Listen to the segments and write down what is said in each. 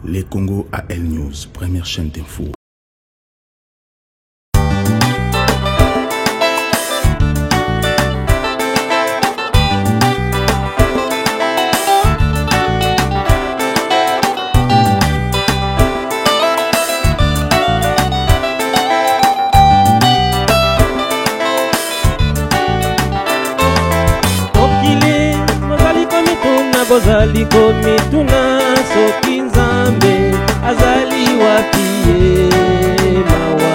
Les Congo AL News, première chaîne d'info. Bozali komituna soki nzambe azali wapi ye mawa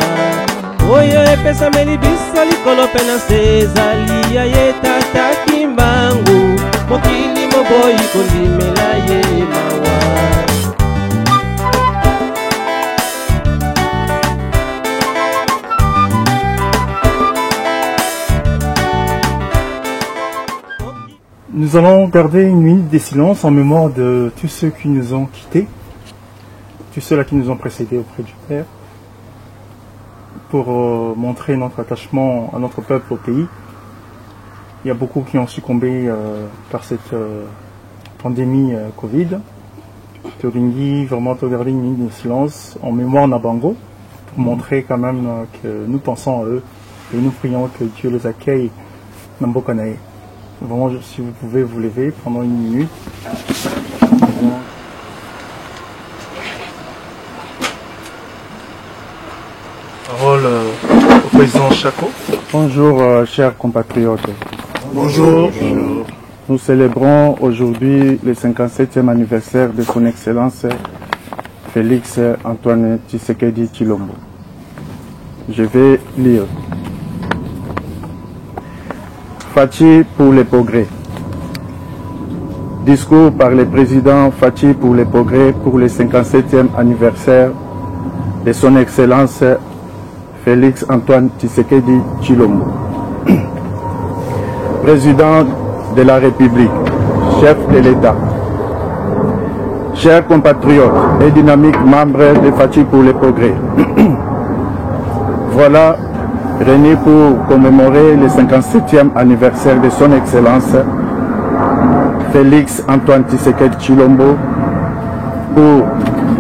oyo epesameli biso likolo mpe na se ezali ya ye tata kimbangu mokili moboyi kondimela ye mawa. Nous allons garder une minute de silence en mémoire de tous ceux qui nous ont quittés, tous ceux-là qui nous ont précédés auprès du Père, pour montrer notre attachement à notre peuple, au pays. Il y a beaucoup qui ont succombé par cette pandémie Covid. Toringi, vraiment, garder une minute de silence en mémoire Nabango, pour montrer quand même que nous pensons à eux et nous prions que Dieu les accueille dans Bokanae. Vraiment, si vous pouvez vous lever pendant une minute. Parole au président Chako. Bonjour, chers compatriotes. Bonjour. Nous célébrons aujourd'hui le 57e anniversaire de son Excellence Félix Antoine Tshisekedi Tshilombo. Je vais lire. Fachi pour les progrès. Discours par le président Fachi pour les progrès pour le 57e anniversaire de son Excellence Félix Antoine Tshisekedi Tshilombo. Président de la République, chef de l'État, chers compatriotes et dynamiques membres de Fachi pour les progrès. Voilà réunis pour commémorer le 57e anniversaire de son Excellence Félix Antoine Tshisekedi Tshilombo, pour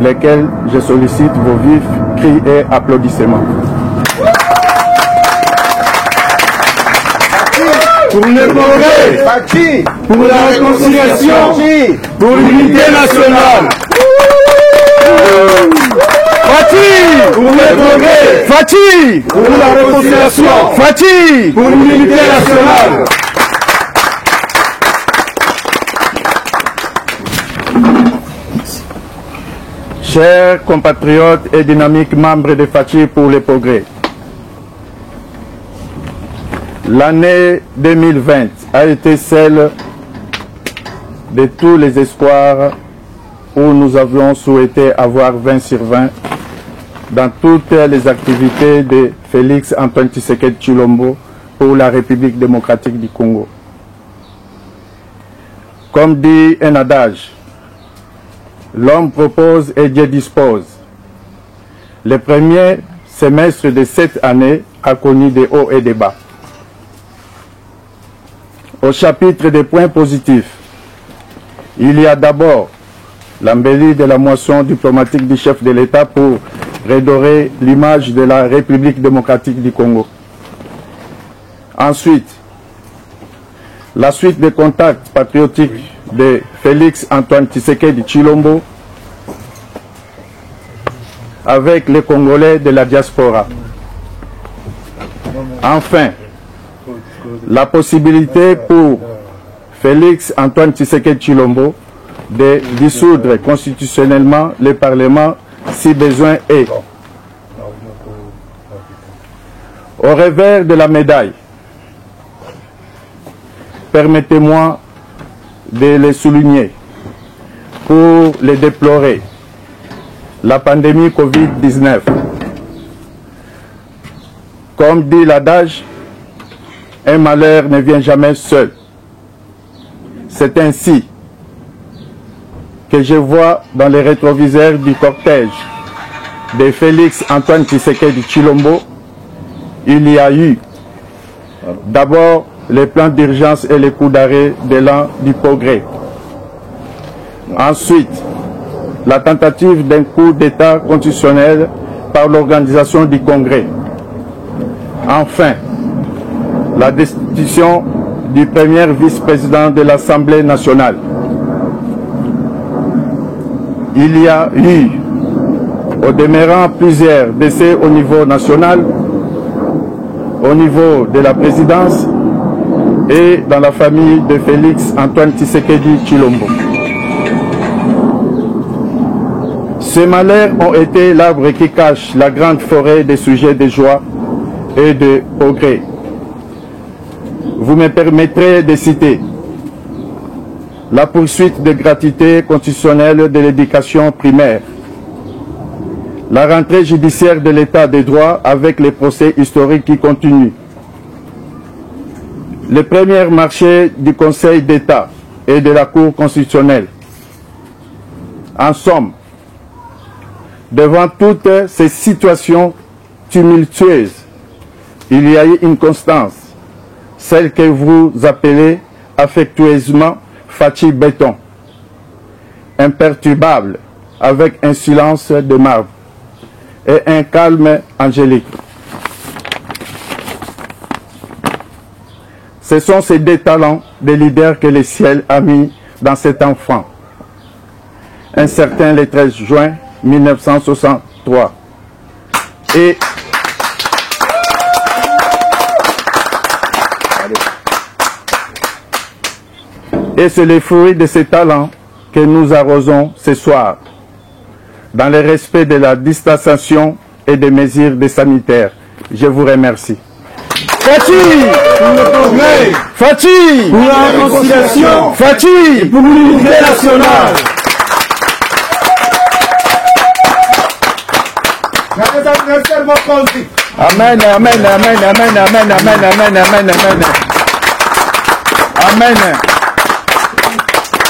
lesquels je sollicite vos vifs cris et applaudissements. Pour le progrès, pour la réconciliation, pour l'unité nationale. Fachi pour le progrès, Fachi pour la réconciliation, Fachi pour l'unité nationale. Chers compatriotes et dynamiques membres de Fachi pour le progrès, l'année 2020 a été celle de tous les espoirs où nous avions souhaité avoir 20 sur 20 dans toutes les activités de Félix Antoine Tshisekedi Tshilombo pour la République démocratique du Congo. Comme dit un adage, l'homme propose et Dieu dispose. Le premier semestre de cette année a connu des hauts et des bas. Au chapitre des points positifs, il y a d'abord l'embellie de la moisson diplomatique du chef de l'État pour redorer l'image de la République démocratique du Congo. Ensuite, la suite des contacts patriotiques de Félix Antoine Tshisekedi Tshilombo avec les Congolais de la diaspora. Enfin, la possibilité pour Félix Antoine Tshisekedi Tshilombo de dissoudre constitutionnellement le Parlement si besoin est. Au revers de la médaille, permettez-moi de les souligner pour les déplorer. La pandémie Covid-19. Comme dit l'adage, un malheur ne vient jamais seul. C'est ainsi que je vois dans les rétroviseurs du cortège de Félix Antoine Tshisekedi Tshilombo, il y a eu d'abord les plans d'urgence et les coups d'arrêt de l'an du progrès. Ensuite, la tentative d'un coup d'État constitutionnel par l'organisation du Congrès. Enfin, la destitution du premier vice-président de l'Assemblée nationale. Il y a eu, au demeurant, plusieurs décès au niveau national, au niveau de la présidence et dans la famille de Félix Antoine Tshisekedi Tshilombo. Ces malheurs ont été l'arbre qui cache la grande forêt des sujets de joie et de progrès. Vous me permettrez de citer la poursuite de gratuité constitutionnelle de l'éducation primaire, la rentrée judiciaire de l'état de droit avec les procès historiques qui continuent, le premier marché du Conseil d'État et de la Cour constitutionnelle. En somme, devant toutes ces situations tumultueuses, il y a eu une constance, celle que vous appelez affectueusement Fachi Béton, imperturbable, avec un silence de marbre et un calme angélique. Ce sont ces deux talents de leader que le ciel a mis dans cet enfant. Un certain le 13 juin 1963. Et c'est le fruit de ces talents que nous arrosons ce soir, dans le respect de la distanciation et des mesures de sanitaires. Je vous remercie. Fachi pour le progrès, Fachi pour la réconciliation, Fachi pour l'unité nationale. Amen, amen, amen, amen, amen, amen, amen, amen, amen. Amen.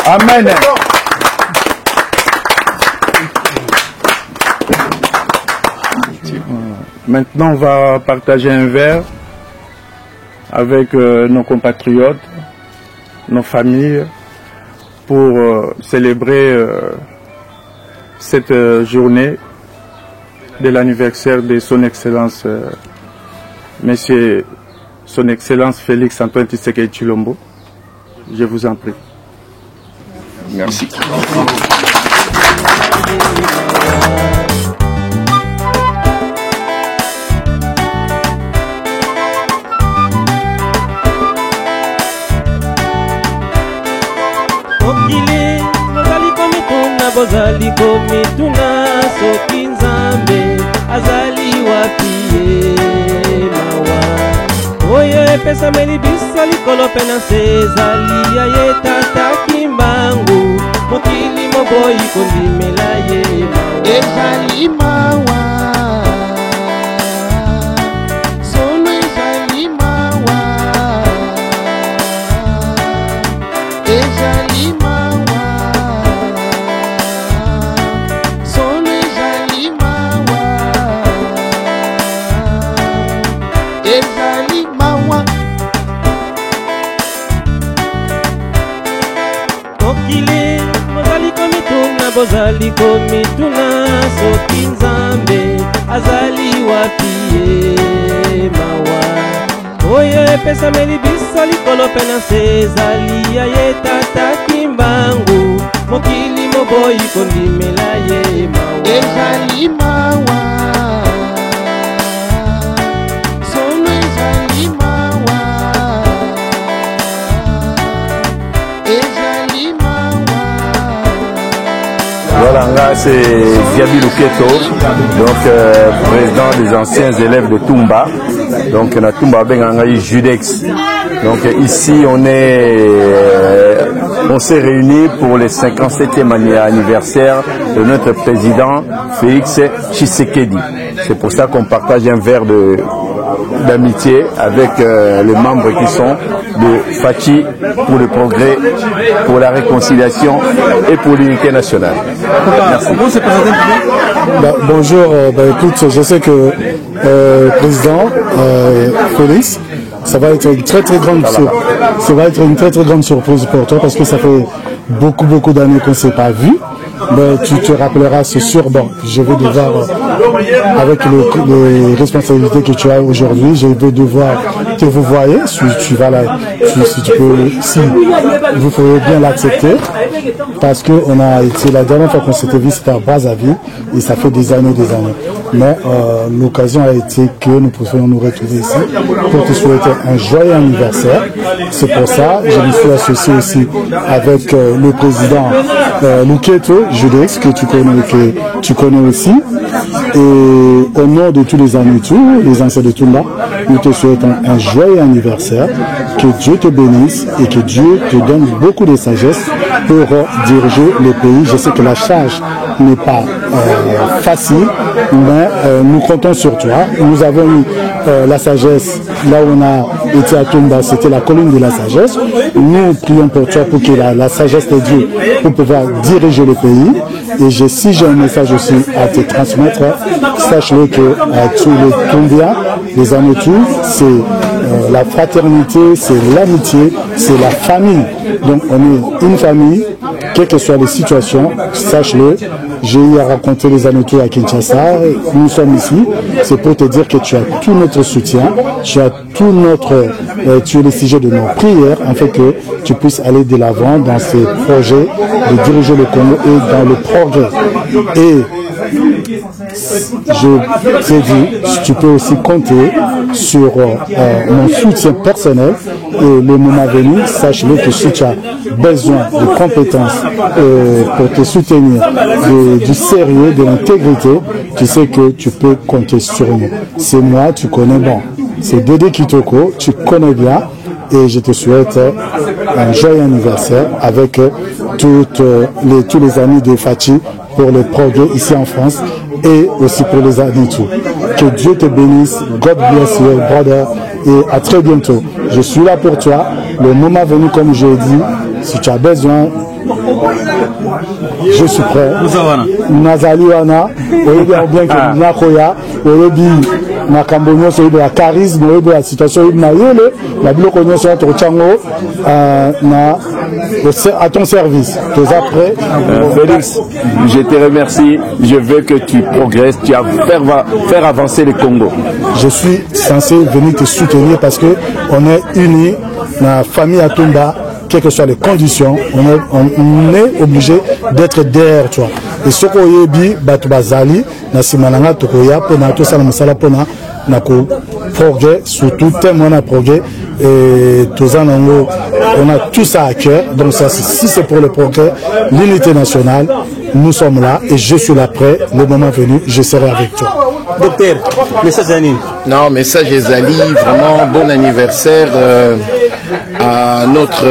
Amen. Maintenant, on va partager un verre avec nos compatriotes, nos familles, pour célébrer cette journée de l'anniversaire de son Excellence, Monsieur Son Excellence Félix Antoine Tshisekedi Tshilombo. Je vous en prie. Merci. Mokili bozali komituna bozali komituna soki Nzambe azali wapi ye mawa oyo epesameli biso likolo mpe na se ezali ya ye tata kimbangu mokili moboyi kondimela ye mawa ezali mawa solo ezali mawa ezali mawa solo ezali mawa ezali mawa mokili bozali komituna bozali komituna soki Nzambe azali wapi ye mawa oyo epesameli biso likolo mpe na se ezali ya ye tata kimbangu mokili moboyi kondimela ye mawa ezali mawa solo ezali mawa ezali mawa. Voilà, là c'est Diaby Luketo, donc président des anciens élèves de Tumba. Donc na Tumba Benganga Judex. Donc ici on s'est réunis pour le 57e anniversaire de notre président Félix Tshisekedi. C'est pour ça qu'on partage un verre d'amitié avec les membres qui sont de Fachi pour le progrès, pour la réconciliation et pour l'unité nationale. Merci. Bonjour, écoute, je sais que président Félix, ça va être une très grande surprise pour toi parce que ça fait beaucoup d'années qu'on ne s'est pas vu. ben, tu te rappelleras, c'est sûr, bon, je vais devoir, avec les responsabilités que tu as aujourd'hui, je vais devoir te vous voyez, si tu vas là, si tu peux, si vous pouvez bien l'accepter, parce que on a été, la dernière fois qu'on s'était vu, c'était à Brazzaville, et ça fait des années. Mais l'occasion a été que nous pouvions nous retrouver ici pour te souhaiter un joyeux anniversaire. C'est pour ça que je me suis associé aussi avec le président Luketo Judex, que tu connais aussi. Et au nom de tous les amis, les anciens de Toumba, nous te souhaitons un joyeux anniversaire. Que Dieu te bénisse et que Dieu te donne beaucoup de sagesse pour diriger le pays. Je sais que la charge n'est pas facile, mais nous comptons sur toi. Nous avons eu la sagesse là où on a été à Toumba, c'était la colline de la sagesse. Nous prions pour toi pour que la sagesse de Dieu pour pouvoir diriger le pays. Et si j'ai un message aussi à te transmettre, sache-le que tous les Toumbiens, les Amétou, c'est la fraternité, c'est l'amitié, c'est la famille. Donc on est une famille, quelles que soient les situations, sache-le. J'ai eu à raconter les Amétou à Kinshasa, nous sommes ici, c'est pour te dire que tu as tout notre soutien, tu as tout notre, tu es le sujet de nos prières, afin que tu puisses aller de l'avant dans ces projets de diriger le Congo et dans le progrès. Et je t'ai dit, tu peux aussi compter sur mon soutien personnel et le moment venu, sache-le que si tu as besoin de compétences pour te soutenir, du sérieux, de l'intégrité, tu sais que tu peux compter sur nous. C'est moi, tu connais bon. C'est Dédé Kitoko, tu connais bien et je te souhaite un joyeux anniversaire avec tous les amis de Fachi pour le progrès ici en France et aussi pour les amis tout. Que Dieu te bénisse, God bless you, brother, et à très bientôt. Je suis là pour toi. Le moment venu, comme je l'ai dit, si tu as besoin, je suis prêt. Nazali wana, bien que Nakoya, makambo nyonso oyebi ya charisme oyebi ya situation oyebi na yele na biloko nyonso to tchango à ton service. Tu es prêt? Félix, je te remercie. Je veux que tu progresses, tu vas faire avancer le Congo. Je suis censé venir te soutenir parce que on est unis, la famille à Toumba. Quelles que soient les conditions, on est obligé d'être derrière toi. Et ce qu'on y dit, Batubazali, Nasimananga, Tokoya, Pona, tout ça, Masala, Pona, Nako, progrès, surtout tellement de progrès, et tous on a tout ça à cœur. Donc, ça, si c'est pour le progrès, l'unité nationale, nous sommes là et je suis là prêt. Le moment venu, je serai avec toi. Docteur, message Zali. Non, message Zali, vraiment bon anniversaire à notre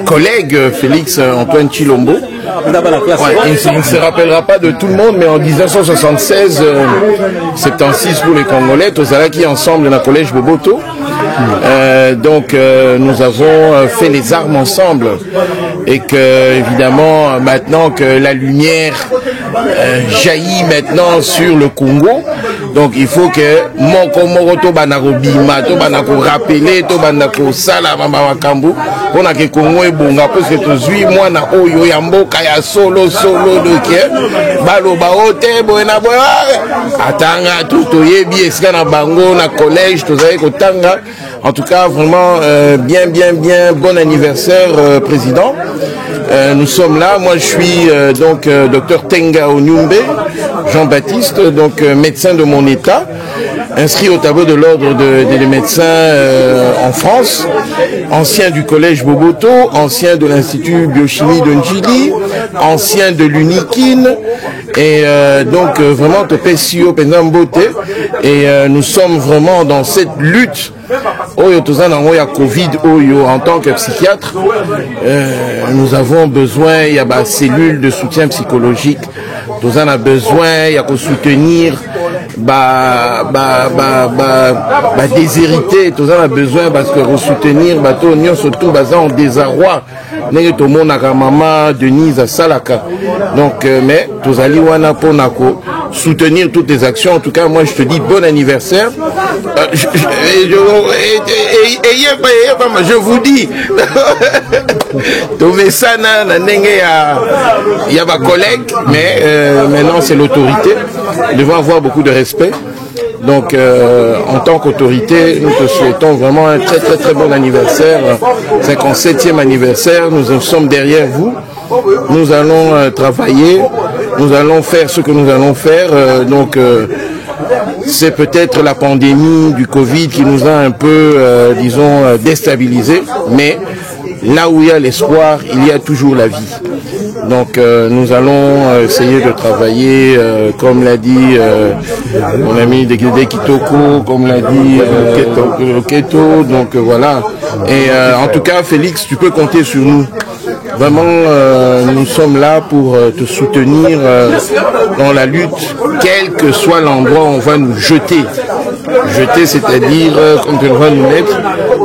collègue Félix Antoine Chilombo. Ouais, il ne se rappellera pas de tout le monde, mais en 1976, 76 pour les Congolais, Tozalaki ensemble dans le collège Boboto. Donc nous avons fait les armes ensemble et que évidemment maintenant que la lumière jaillit maintenant sur le Congo, donc il faut que moko moko banako bima to banako rappeler to banako sala makambu pona ke Congo ebonga parce que tozui mwana oyo ya mboka ya solo de balo baote boena boya atanga tout yebi esika na bango na collège tozali kotanga. En tout cas, vraiment, bien, bon anniversaire, Président. Nous sommes là. Moi, je suis donc docteur Tenga Onyumbe, Jean-Baptiste, donc médecin de mon état, inscrit au tableau de l'ordre des médecins en France, ancien du collège Boboto, ancien de l'Institut Biochimie de Njili, ancien de l'Unikin, et donc vraiment Topesio Penambote, et nous sommes vraiment dans cette lutte. Oyo tozana ngoya Covid oyo en tant que psychiatre, nous avons besoin il y a des cellules de soutien psychologique. Tozana besoin il y a qu'on soutenir déshérité. Tozana besoin parce que soutenir bato nyon surtout baza en désarroi. Nenge to mona ka maman Denise Salaka. Donc mais tozali wana ponako soutenir toutes tes actions. En tout cas, moi, je te dis bon anniversaire. Je vous dis, il y a ma collègue, mais maintenant c'est l'autorité. Nous devons avoir beaucoup de respect. Donc, en tant qu'autorité, nous te souhaitons vraiment un très très très bon anniversaire, 57e anniversaire. Nous sommes derrière vous. Nous allons travailler, nous allons faire ce que nous allons faire. C'est peut-être la pandémie du Covid qui nous a un peu, disons, déstabilisés, mais là où il y a l'espoir, il y a toujours la vie. Donc nous allons essayer de travailler, comme l'a dit mon ami Dekide Kitoko, comme l'a dit Keto, donc voilà. Et en tout cas, Félix, tu peux compter sur nous. Vraiment, nous sommes là pour te soutenir dans la lutte, quel que soit l'endroit où on va nous jeter. Jeter, c'est-à-dire, comme tu vas nous mettre,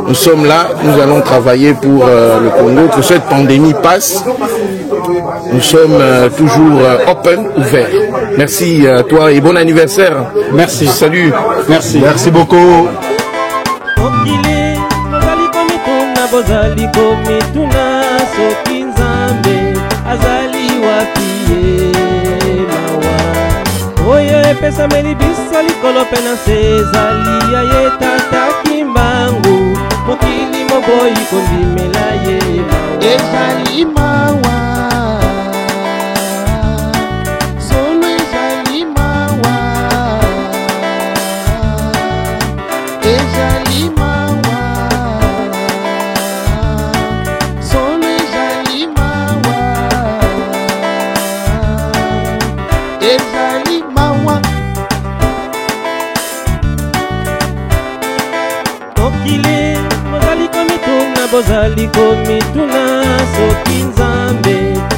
nous sommes là, nous allons travailler pour le Congo, que cette pandémie passe. Nous sommes toujours open, ouverts. Merci à toi et bon anniversaire. Merci. Salut. Merci. Merci beaucoup. Pesa melibisa likolo pena sezali ya ye tata kimbangu mokili moboyi kondimela ye ezali mawa solo ezali mawa ezali mawa solo ezali mawa ezali mawa mokili mozali komituna bozali komituna soki nzambe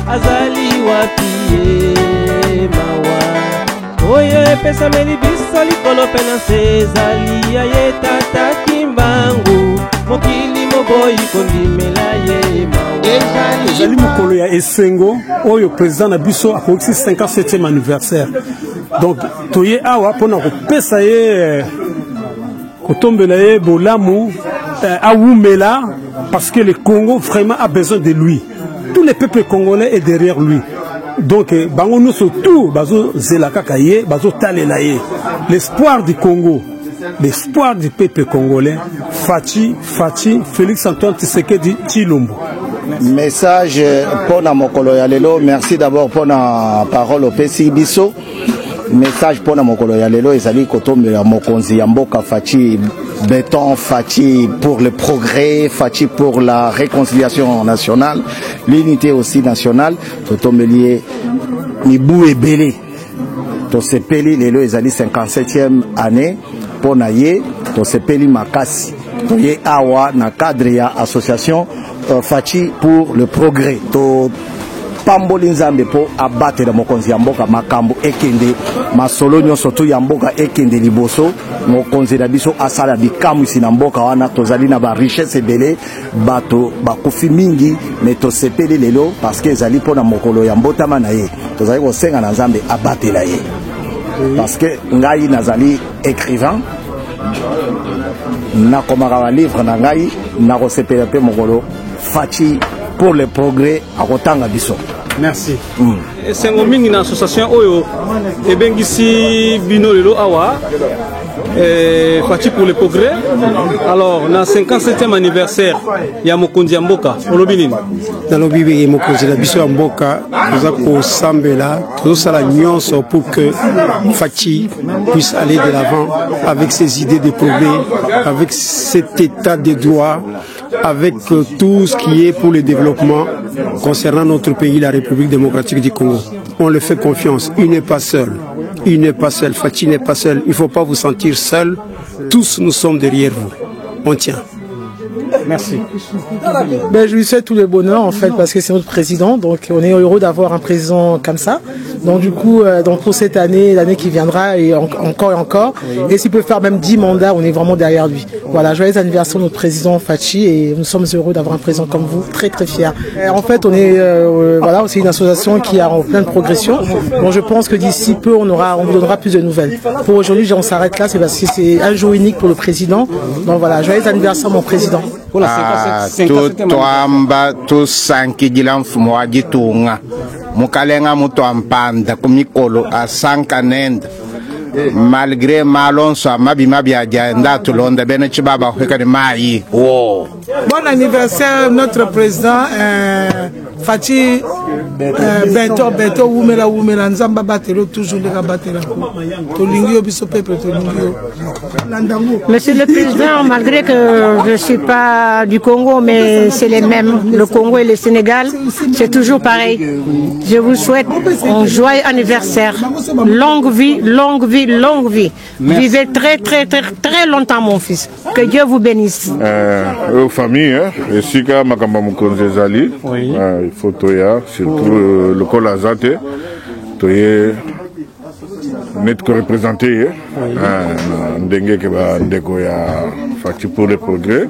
azali wapi ye mawa oyo epesameli biso likolo mpe na se ezali ya ye tata kimbangu mokili moboyi kondimela ye mawa ezali mokolo ya esengo oyo président na biso akokisi 57e anniversaire. Donc toye awa mpona kopesa ye kotombela ye bolamu awumela parce que le Congo vraiment a besoin de lui. Tout le peuple congolais est derrière lui. Donc bango nous surtout bazo zelaka kaye bazo talela ye. L'espoir du Congo, l'espoir du peuple congolais, Fachi Félix Antoine Tshisekedi Tshilombo. Message pour na mokolo ya lelo. Merci d'abord pour na parole au PC Biso. Message pour na mokolo ya lelo ezali kotombela mokonzi ya mboka Fachi béton, Fachi pour le progrès, Fachi pour la réconciliation nationale, l'unité aussi nationale. Totombelier Nibu Ebele. Tosepeli lelo ezali 57e année pour naye tosepeli makasi. Toye awa na cadre ya association Fachi pour le progrès. To pamboli nzambe po abate la mokonzi ya mboka makambo ekende masolo nyonso tu ya mboka ekende liboso mokonzi na biso asala bikamu isi na mboka wana tozali na ba richesse ebele bato bakufi mingi mais tosepeli lelo parce que ezali pona mokolo ya mbotama na ye tozali kosenga na nzambe abate la ye parce que ngai nazali écrivain na komaka ba livre na ngai na kosepela pe mokolo Fachi pour le progrès à Rotanga Bisso. Merci. C'est une mingi na association oyo ebengisi bino lelo awa Fachi pour le progrès. Alors na 57e anniversaire ya mokonzi ya mboka olobinini dans le bibi mokonzi la biso ya mboka toza ko sambela tozosala nyonso pour que Fachi puisse aller de l'avant avec ses idées de progrès, avec cet état de droit, avec tout ce qui est pour le développement concernant notre pays, la République démocratique du Congo. On le fait confiance, il n'est pas seul. Il n'est pas seul, Fachi n'est pas seul. Il ne faut pas vous sentir seul. Tous nous sommes derrière vous. On tient. Merci. Je lui souhaite tout le bonheur en fait parce que c'est notre président, donc on est heureux d'avoir un président comme ça. Donc du coup, pour cette année, l'année qui viendra et encore et encore, et s'il peut faire même 10 mandats, on est vraiment derrière lui. Voilà, joyeux anniversaire notre président Fachi et nous sommes heureux d'avoir un président comme vous, très très fiers. En fait, on est voilà, c'est une association qui est en pleine progression. Donc je pense que d'ici peu, on vous donnera plus de nouvelles. Pour aujourd'hui, on s'arrête là, c'est parce que c'est un jour unique pour le président. Donc voilà, joyeux anniversaire mon président. Toamba tosankidila mfumo wa Gitunga mukalenga mutu ampanda kumikolo asankanenda malgré malonso mabima byaja ndatu londa bene chibaba kwekani mai bon anniversaire notre président Fachi Beto Wumela Nzamba batelo toujours les batela tolingio biso peuple tolingio. Monsieur le Président, malgré que je ne suis pas du Congo, mais c'est les mêmes, le Congo et le Sénégal, c'est toujours pareil. Je vous souhaite un joyeux anniversaire, longue vie, longue vie, longue vie. Merci. Vivez très, très, très, très longtemps, mon fils. Que Dieu vous bénisse. Aux familles, et si ka makamba mukonze zali, il faut toya, surtout le col azate, toye net ko représenté, ndenge ke ba ndeko ya Fachi pour le progrès,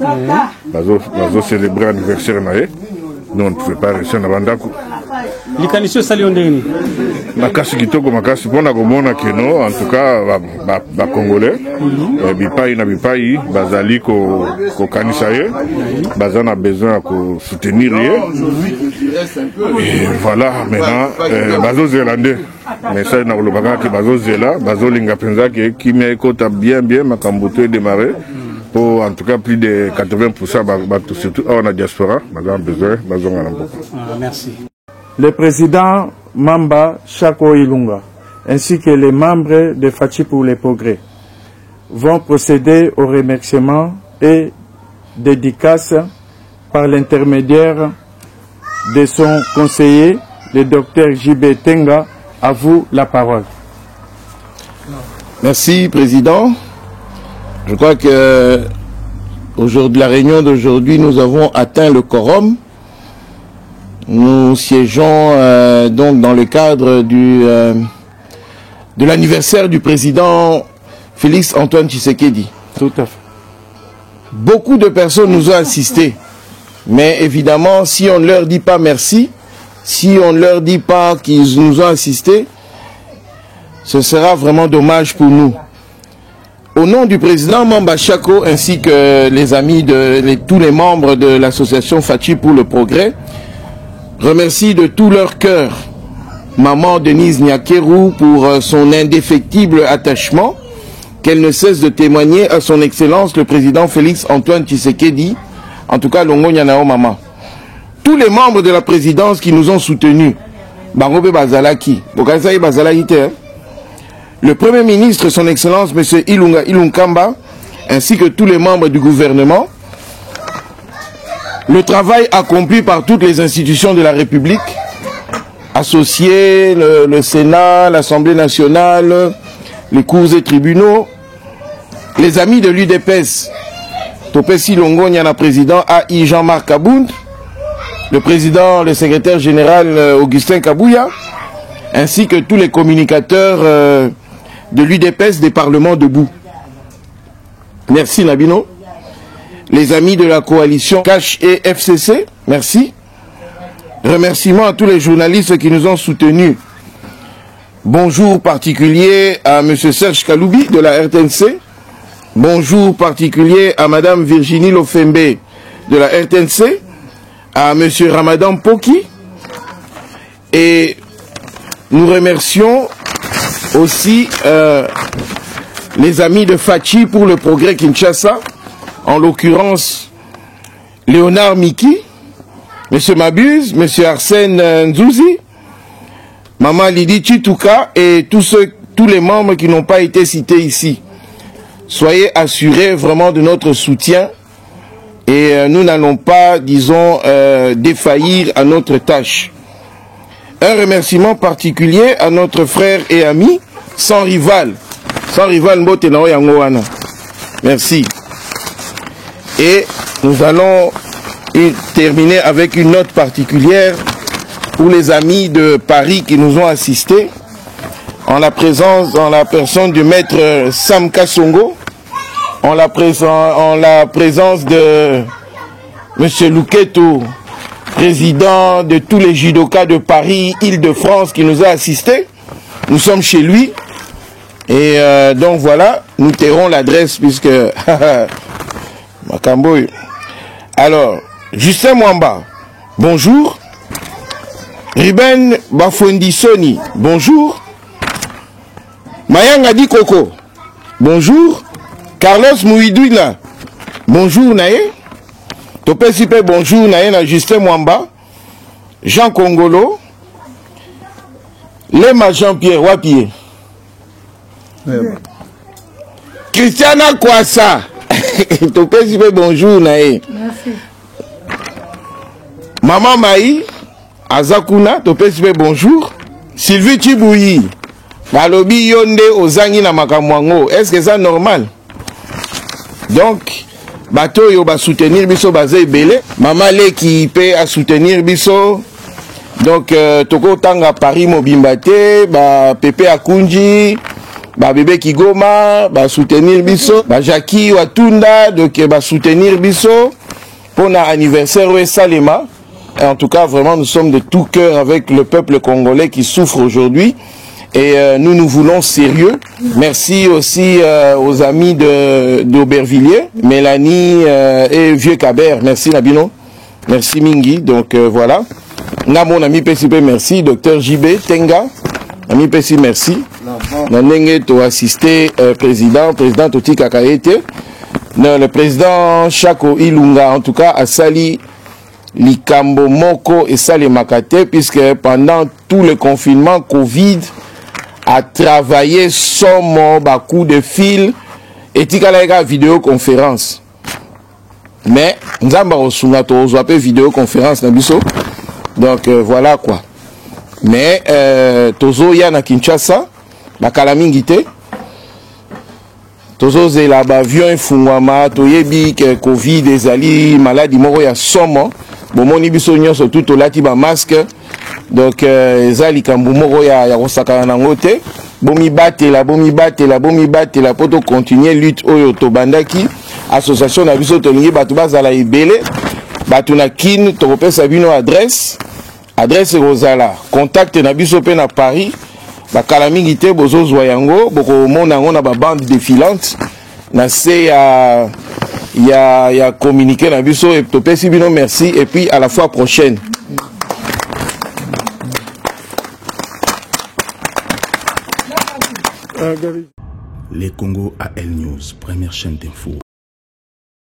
bazo célébrer anniversaire nae, nous on ne pouvait pas rester na bandako. Likanisho sali ondeni. Makasi kitoko makasi pona komona keno en tout cas ba congolais bipai na bipai bazali ko kanisa ye bazana besoin ko soutenir ye et voilà maintenant bazo zélandais mais ça na lobaka ke bazo zela bazo linga penza ke kimia ekota bien makambuto démarrer pour en tout cas plus de 80% surtout en la diaspora bazana besoin bazo ngana beaucoup. Merci. Le président Mamba Chako Ilunga, ainsi que les membres de Fachi pour les progrès, vont procéder au remerciement et dédicace par l'intermédiaire de son conseiller, le docteur J.B. Tenga. À vous la parole. Merci, Président. Je crois que aujourd'hui, la réunion d'aujourd'hui, nous avons atteint le quorum. Nous siégeons donc dans le cadre de l'anniversaire du président Félix Antoine Tshisekedi. Tout à fait. Beaucoup de personnes nous ont assistés. Mais évidemment, si on ne leur dit pas merci, si on ne leur dit pas qu'ils nous ont assistés, ce sera vraiment dommage pour nous. Au nom du président Mamba Chako ainsi que les amis tous les membres de l'association Fachi pour le progrès, remercie de tout leur cœur maman Denise Nyakeru pour son indéfectible attachement qu'elle ne cesse de témoigner à son excellence le président Félix Antoine Tshisekedi, en tout cas Longo Nyanao Mama. Tous les membres de la présidence qui nous ont soutenus, Bangobe Bazalaki, le premier ministre son excellence M. Ilunkamba, ainsi que tous les membres du gouvernement, le travail accompli par toutes les institutions de la République, associés, le Sénat, l'Assemblée nationale, les cours et tribunaux, les amis de l'UDPS, Topesi Longo Nyana président AI Jean-Marc Kabound, le président, le secrétaire général Augustin Kabouya, ainsi que tous les communicateurs de l'UDPS des parlements debout. Merci Nabino. Les amis de la coalition CACH et FCC, merci. Remerciements à tous les journalistes qui nous ont soutenus. Bonjour particulier à M. Serge Kaloubi de la RTNC. Bonjour particulier à Mme Virginie Lofembe de la RTNC. À M. Ramadan Poki. Et nous remercions aussi les amis de Fachi pour le progrès Kinshasa. En l'occurrence, Léonard Miki, M. Mabuse, M. Arsène Nzouzi, Maman Lydie Chitouka et tous les membres qui n'ont pas été cités ici. Soyez assurés vraiment de notre soutien et nous n'allons pas, disons, défaillir à notre tâche. Un remerciement particulier à notre frère et ami, sans rival Mbote Nao Yangoana. Merci. Et nous allons terminer avec une note particulière pour les amis de Paris qui nous ont assistés, en la personne du maître Sam Kassongo, en la présence de M. Louketo, président de tous les judokas de Paris, Île-de-France, qui nous a assistés. Nous sommes chez lui. Et donc voilà, nous tairons l'adresse puisque... Makamboy. Alors, Justin Mwamba, bonjour. Ruben Bafondisoni, bonjour. Mayanga Dikoko, bonjour. Carlos Mouidouina, bonjour Naé. Topé Sipe, bonjour Naé na Justin Mwamba. Jean Congolo. Lema Jean-Pierre Wapier. Christiana Kwasa. Topé Sipe, bonjour Naé. Merci. Maman Maï, Azakuna, Topé Sipe, bonjour. Sylvie Chibouyi, Balobi Yonde Ozangi na Makamwango. Est-ce que c'est normal? Donc, bateau yo ba soutenir biso bazé belé. Maman le qui peut à soutenir biso. Donc, toko tanga Paris Mobimbate, ba Pepe Akunji, ba Bébé Kigoma, ba soutenir biso. Ba Jackie Watunda, donc ba soutenir biso. Pour notre anniversaire au Salema. Et en tout cas, vraiment, nous sommes de tout cœur avec le peuple congolais qui souffre aujourd'hui. Et nous voulons sérieux. Merci aussi aux amis d'Aubervilliers, Mélanie et Vieux Cabert. Merci Nabino. Merci Mingi. Donc voilà. Mon ami PCP, merci. Docteur JB Tenga. Ami PCP, merci. Nanenge to assisté président Toti Kakaete. Le président Chako Ilunga, en tout cas, a sali Likambo Moko et Sali Makate, puisque pendant tout le confinement, Covid a travaillé son coup de fil et tika vidéoconférence. Mais nous avons une vidéoconférence. Donc voilà quoi. Mais Tozo Yana Kinshasa, Bakalamingite, Tozo Zela Bavion Fungwama, Toyebi, Covid, Ezali, maladie moro ya somo. Bomoni biso nyonso tout olati ba masque. Donc ezali kambu moko ya kosaka na ngote. Bomi batela poto continuer lutte oyo to bandaki. Association na biso to lingi batu bazala ebele. Batu na kin to kopesa bino adresse Rosala. Contact na biso pe na Paris. Ba kala mingi te bozo zwa yango, boko mona ngo na ba bande défilante. Na se ya communiquer na biso et to pesi bino merci et puis à la fois prochaine. Les Congo AL News, première chaîne d'info.